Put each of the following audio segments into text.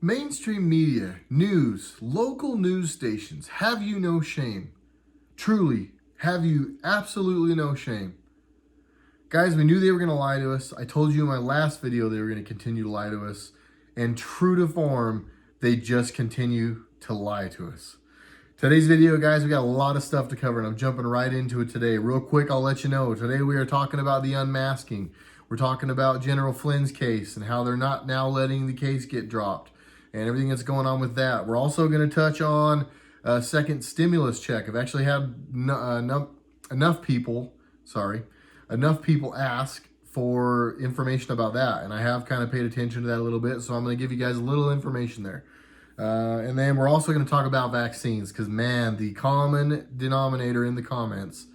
Mainstream media, news, local news stations, have you no shame? Truly, have you absolutely no shame? Guys, we knew they were going to lie to us. I told you in my last video they were going to continue to lie to us. And true to form, they just continue to lie to us. Today's video, guys, we got a lot of stuff to cover, and I'm jumping right into it today. Real quick, I'll let you know. Today we are talking about the unmasking. We're talking about General Flynn's case and how they're not now letting the case get dropped and everything that's going on with that. We're also going to touch on a second stimulus check. I've actually had enough people ask for information about that, and I have kind of paid attention to that a little bit, so I'm going to give you guys a little information there. And then we're also going to talk about vaccines, because man, the common denominator in the comments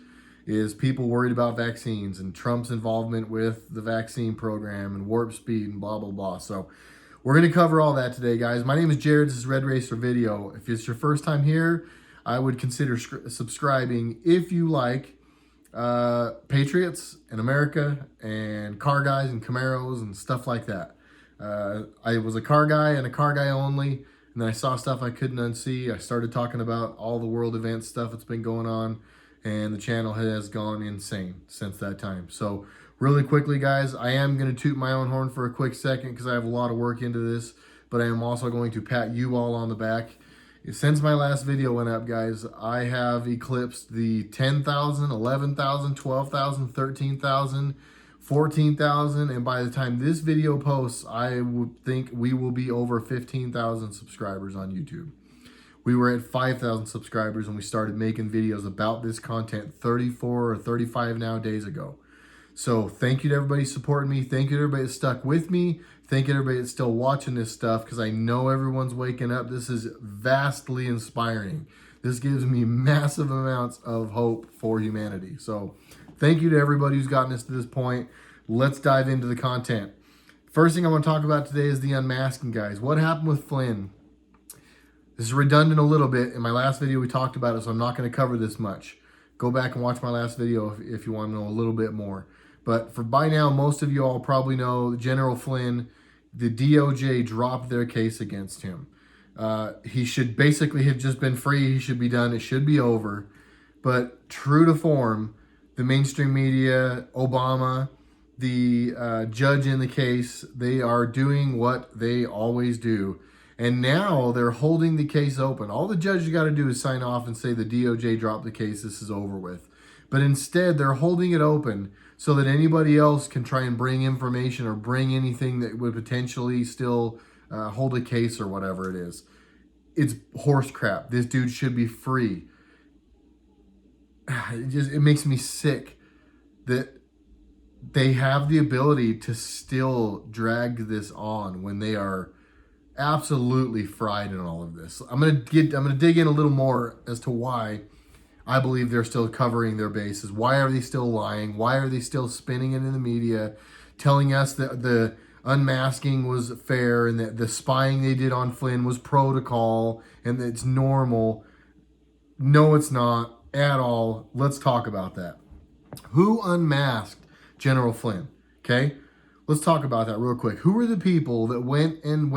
is people worried about vaccines and Trump's involvement with the vaccine program and warp speed and blah, blah, blah. So we're going to cover all that today, guys. My name is Jared. This is RedRacer Video. If it's your first time here, I would consider subscribing if you like Patriots and America and car guys and Camaros and stuff like that. I was a car guy and a car guy only, and then I saw stuff I couldn't unsee. I started talking about all the world event stuff that's been going on, and the channel has gone insane since that time. So really quickly, guys, I am going to toot my own horn for a quick second because I have a lot of work into this, but I am also going to pat you all on the back. Since my last video went up, guys, I have eclipsed the 10,000, 11,000, 12,000, 13,000, 14,000, and by the time this video posts, I would think we will be over 15,000 subscribers on YouTube. We were at 5,000 subscribers when we started making videos about this content 34 or 35 now days ago. So thank you to everybody supporting me. Thank you to everybody that stuck with me. Thank you to everybody that's still watching this stuff, because I know everyone's waking up. This is vastly inspiring. This gives me massive amounts of hope for humanity. So thank you to everybody who's gotten us to this point. Let's dive into the content. First thing I want to talk about today is the unmasking, guys. What happened with Flynn? This is redundant a little bit. In my last video, we talked about it, so I'm not going to cover this much. Go back and watch my last video if you want to know a little bit more. But by now, most of you all probably know General Flynn, the DOJ dropped their case against him. He should basically have just been free. He should be done. It should be over. But true to form, the mainstream media, Obama, the judge in the case, they are doing what they always do. And now they're holding the case open. All the judge got to do is sign off and say the DOJ dropped the case, this is over with. But instead, they're holding it open so that anybody else can try and bring information or bring anything that would potentially still hold a case or whatever it is. It's horse crap. This dude should be free. It makes me sick that they have the ability to still drag this on when they are absolutely fried in all of this. I'm gonna dig in a little more as to why I believe they're still covering their bases. Why are they still lying? Why are they still spinning it in the media, telling us that the unmasking was fair and that the spying they did on Flynn was protocol and that it's normal? No, it's not at all. Let's talk about that. Who unmasked General Flynn? Okay, let's talk about that real quick. Who were the people that went and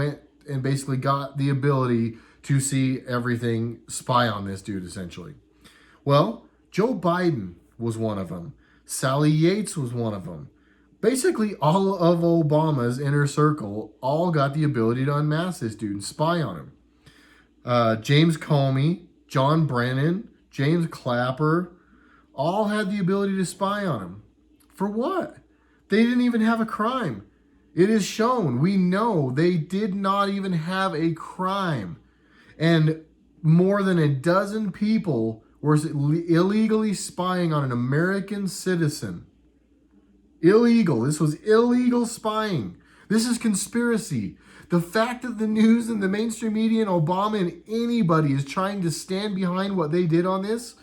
basically got the ability to see everything, spy on this dude, essentially? Well, Joe Biden was one of them. Sally Yates was one of them. Basically, all of Obama's inner circle all got the ability to unmask this dude and spy on him. James Comey, John Brennan, James Clapper, all had the ability to spy on him. For what? They didn't even have a crime. It is shown. We know they did not even have a crime. And more than a dozen people were illegally spying on an American citizen. Illegal. This was illegal spying. This is conspiracy. The fact that the news and the mainstream media and Obama and anybody is trying to stand behind what they did on this,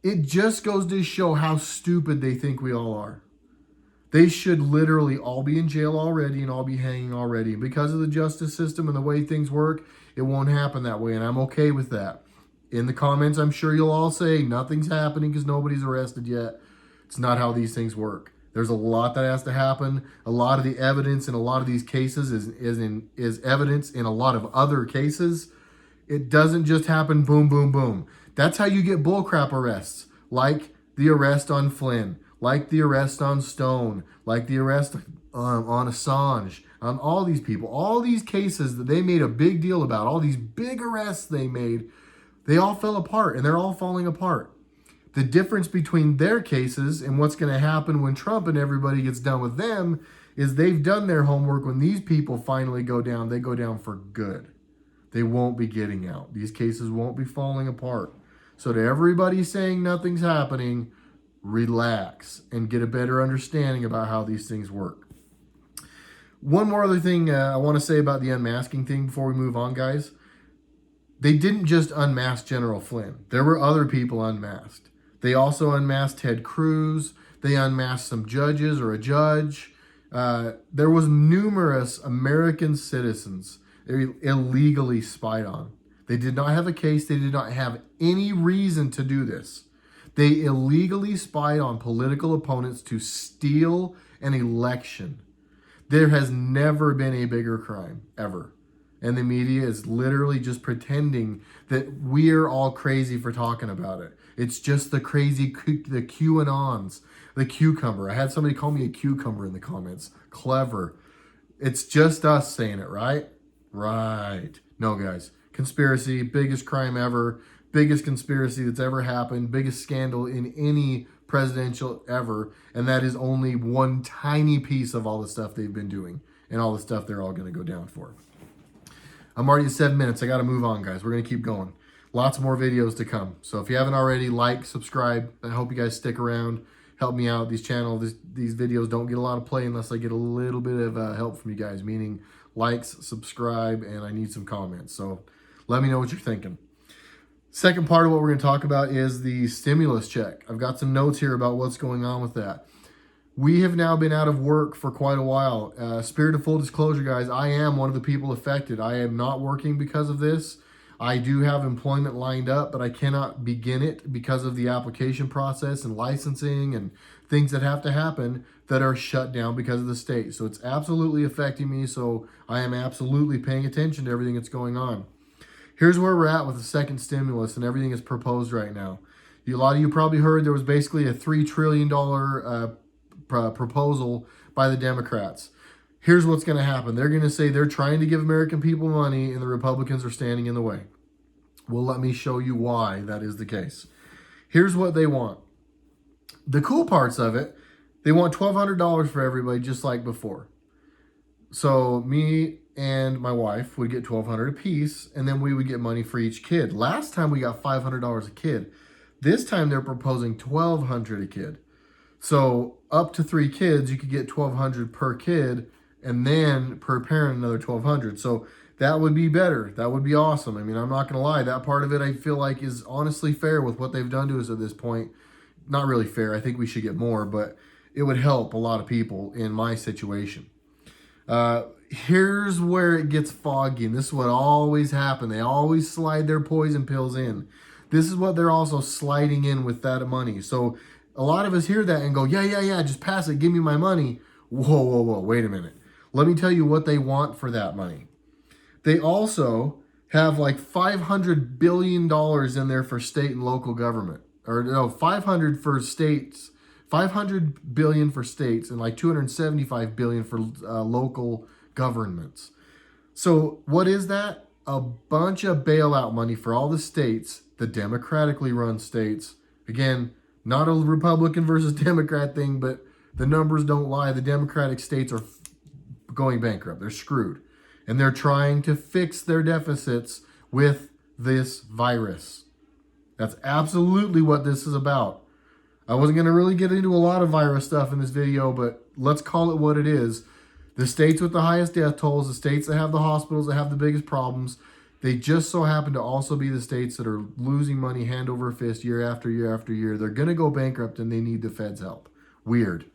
it just goes to show how stupid they think we all are. They should literally all be in jail already and all be hanging already. Because of the justice system and the way things work, it won't happen that way, and I'm okay with that. In the comments, I'm sure you'll all say nothing's happening because nobody's arrested yet. It's not how these things work. There's a lot that has to happen. A lot of the evidence in a lot of these cases is evidence in a lot of other cases. It doesn't just happen boom, boom, boom. That's how you get bullcrap arrests, like the arrest on Flynn, like the arrest on Stone, like the arrest on Assange, on all these people. All these cases that they made a big deal about, all these big arrests they made, they all fell apart, and they're all falling apart. The difference between their cases and what's going to happen when Trump and everybody gets done with them is they've done their homework. When these people finally go down, they go down for good. They won't be getting out. These cases won't be falling apart. So to everybody saying nothing's happening, relax and get a better understanding about how these things work. One more other thing I want to say about the unmasking thing before we move on, guys. They didn't just unmask General Flynn. There were other people unmasked. They also unmasked Ted Cruz. They unmasked some judges or a judge. There was numerous American citizens they illegally spied on. They did not have a case. They did not have any reason to do this. They illegally spied on political opponents to steal an election. There has never been a bigger crime, ever. And the media is literally just pretending that we're all crazy for talking about it. It's just the crazy, the QAnons, the cucumber. I had somebody call me a cucumber in the comments. Clever. It's just us saying it, right? Right. No, guys. Conspiracy, biggest crime ever, biggest conspiracy that's ever happened, biggest scandal in any presidential ever. And that is only one tiny piece of all the stuff they've been doing and all the stuff they're all going to go down for. I'm already at 7 minutes. I got to move on, guys. We're going to keep going. Lots more videos to come. So if you haven't already, like, subscribe. I hope you guys stick around. Help me out. These videos don't get a lot of play unless I get a little bit of help from you guys, meaning likes, subscribe, and I need some comments. So let me know what you're thinking. Second part of what we're going to talk about is the stimulus check. I've got some notes here about what's going on with that. We have now been out of work for quite a while. Spirit of full disclosure, guys, I am one of the people affected. I am not working because of this. I do have employment lined up, but I cannot begin it because of the application process and licensing and things that have to happen that are shut down because of the state. So it's absolutely affecting me. So I am absolutely paying attention to everything that's going on. Here's where we're at with the second stimulus and everything is proposed right now. A lot of you probably heard there was basically a $3 trillion proposal by the Democrats. Here's what's going to happen. They're going to say they're trying to give American people money and the Republicans are standing in the way. Well, let me show you why that is the case. Here's what they want. The cool parts of it, they want $1,200 for everybody just like before. So me and my wife would get $1,200 a piece and then we would get money for each kid. Last time we got $500 a kid. This time they're proposing $1,200 a kid. So up to 3 kids, you could get $1,200 per kid, and then per parent another $1,200. So that would be better. That would be awesome. I mean, I'm not gonna lie. That part of it I feel like is honestly fair with what they've done to us at this point. Not really fair. I think we should get more, but it would help a lot of people in my situation. Here's where it gets foggy, and this is what always happens. They always slide their poison pills in. This is what they're also sliding in with that money. So a lot of us hear that and go, yeah, just pass it, give me my money. Whoa, wait a minute. Let me tell you what they want for that money. They also have like $500 billion in there for state and local government. Or no, 500 for states, 500 billion for states and like 275 billion for local governments. So what is that? A bunch of bailout money for all the states, the democratically run states. Again, not a Republican versus Democrat thing, but the numbers don't lie. The Democratic states are going bankrupt. They're screwed. And they're trying to fix their deficits with this virus. That's absolutely what this is about. I wasn't going to really get into a lot of virus stuff in this video, but let's call it what it is. The states with the highest death tolls, the states that have the hospitals that have the biggest problems, they just so happen to also be the states that are losing money hand over fist year after year after year. They're going to go bankrupt and they need the Fed's help. Weird.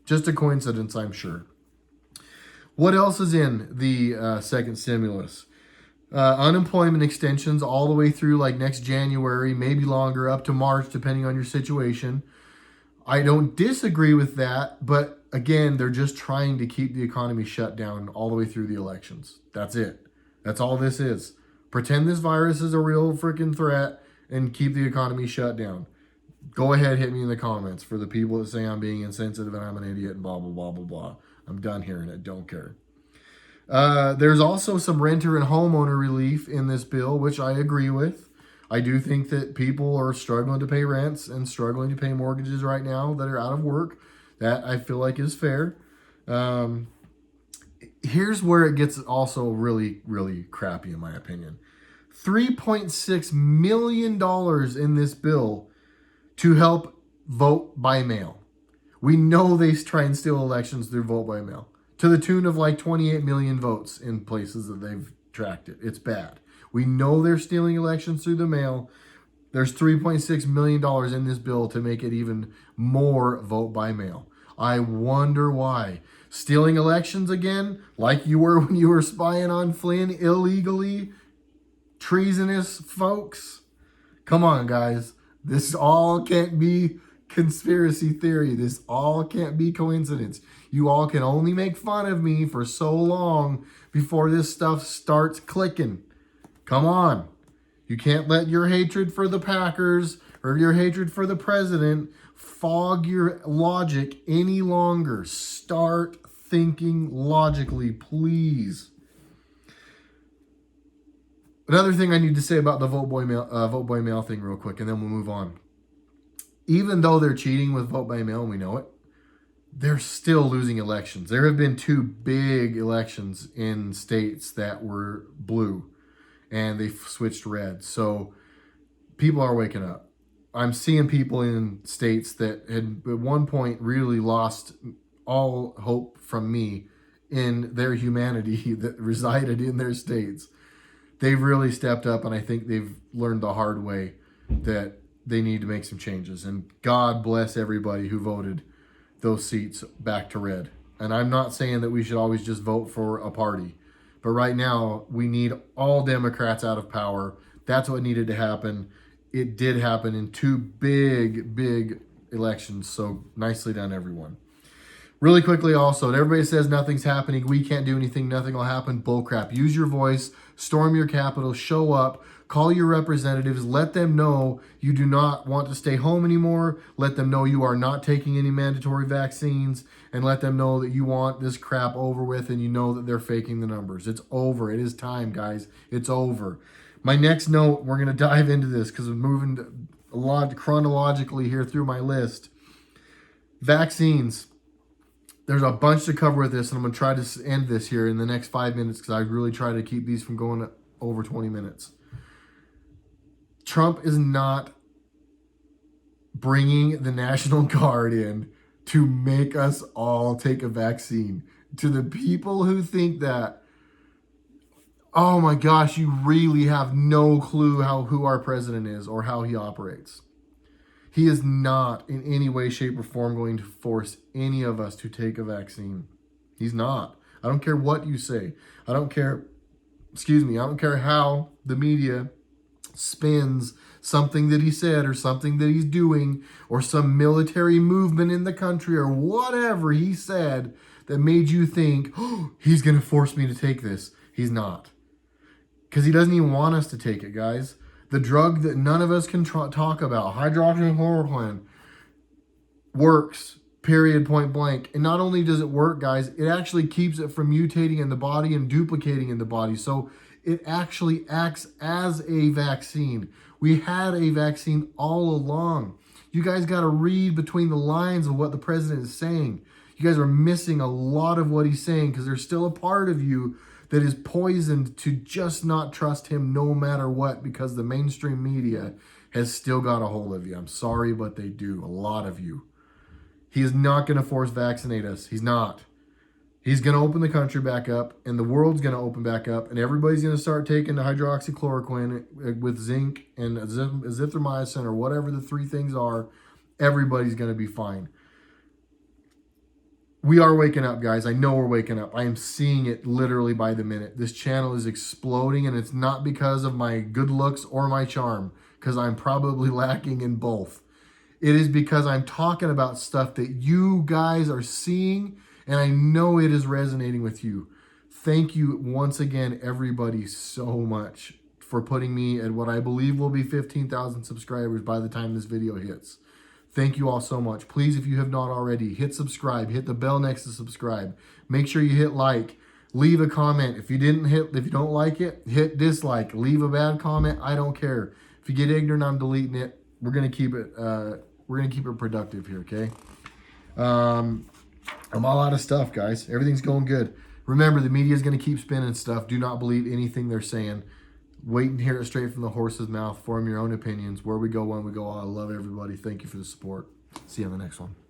Just a coincidence, I'm sure. What else is in the second stimulus? Unemployment extensions all the way through like next January, maybe longer, up to March, depending on your situation. I don't disagree with that, but again, they're just trying to keep the economy shut down all the way through the elections. That's it. That's all this is. Pretend this virus is a real freaking threat and keep the economy shut down. Go ahead, hit me in the comments for the people that say I'm being insensitive and I'm an idiot and blah, blah, blah, blah, blah. I'm done hearing it. Don't care. There's also some renter and homeowner relief in this bill, which I agree with. I do think that people are struggling to pay rents and struggling to pay mortgages right now that are out of work. That I feel like is fair. Here's where it gets also really, really crappy in my opinion. $3.6 million in this bill to help vote by mail. We know they try and steal elections through vote by mail to the tune of like 28 million votes in places that they've tracked it. It's bad. We know they're stealing elections through the mail. There's $3.6 million in this bill to make it even more vote by mail. I wonder why. Stealing elections again, like you were when you were spying on Flynn illegally? Treasonous folks? Come on, guys. This all can't be conspiracy theory. This all can't be coincidence. You all can only make fun of me for so long before this stuff starts clicking. Come on. You can't let your hatred for the Packers or your hatred for the president fog your logic any longer. Start thinking logically, please. Another thing I need to say about the vote by mail thing real quick, and then we'll move on. Even though they're cheating with vote by mail, and we know it, they're still losing elections. There have been 2 big elections in states that were blue, and they switched red. So people are waking up. I'm seeing people in states that had at one point really lost all hope from me in their humanity that resided in their states. They've really stepped up, and I think they've learned the hard way that they need to make some changes. And God bless everybody who voted those seats back to red. And I'm not saying that we should always just vote for a party. But right now, we need all Democrats out of power. That's what needed to happen. It did happen in 2 big, big elections. So nicely done, everyone. Really quickly also, everybody says nothing's happening, we can't do anything, nothing will happen. Bullcrap. Use your voice, storm your Capitol, show up, call your representatives, let them know you do not want to stay home anymore, let them know you are not taking any mandatory vaccines, and let them know that you want this crap over with and you know that they're faking the numbers. It's over. It is time, guys. It's over. My next note, we're going to dive into this because I'm moving a lot chronologically here through my list. Vaccines. There's a bunch to cover with this, and I'm going to try to end this here in the next 5 minutes because I really try to keep these from going over 20 minutes. Trump is not bringing the National Guard in to make us all take a vaccine. To the people who think that, oh my gosh, you really have no clue who our president is or how he operates. He is not in any way, shape, or form going to force any of us to take a vaccine. He's not. I don't care what you say. I don't care how the media spins something that he said or something that he's doing or some military movement in the country or whatever he said that made you think, oh, he's going to force me to take this. He's not. Because he doesn't even want us to take it, guys. The drug that none of us can talk about, hydroxychloroquine, works, period, point blank. And not only does it work, guys, it actually keeps it from mutating in the body and duplicating in the body. So it actually acts as a vaccine. We had a vaccine all along. You guys got to read between the lines of what the president is saying. You guys are missing a lot of what he's saying because there's still a part of you that is poisoned to just not trust him no matter what because the mainstream media has still got a hold of you. I'm sorry, but they do. A lot of you. He is not going to force vaccinate us. He's not. He's going to open the country back up and the world's going to open back up and everybody's going to start taking the hydroxychloroquine with zinc and azithromycin or whatever the 3 things are. Everybody's going to be fine. We are waking up, guys. I know we're waking up. I am seeing it literally by the minute. This channel is exploding, and it's not because of my good looks or my charm, because I'm probably lacking in both. It is because I'm talking about stuff that you guys are seeing, and I know it is resonating with you. Thank you once again, everybody, so much for putting me at what I believe will be 15,000 subscribers by the time this video hits. Thank you all so much. Please, if you have not already, hit subscribe. Hit the bell next to subscribe. Make sure you hit like. Leave a comment. If you don't like it, hit dislike. Leave a bad comment. I don't care. If you get ignorant, I'm deleting it. We're gonna keep it. We're gonna keep it productive here, okay? I'm all out of stuff, guys. Everything's going good. Remember, the media is gonna keep spinning stuff. Do not believe anything they're saying. Wait and hear it straight from the horse's mouth. Form your own opinions. Where we go, when we go. I love everybody. Thank you for the support. See you on the next one.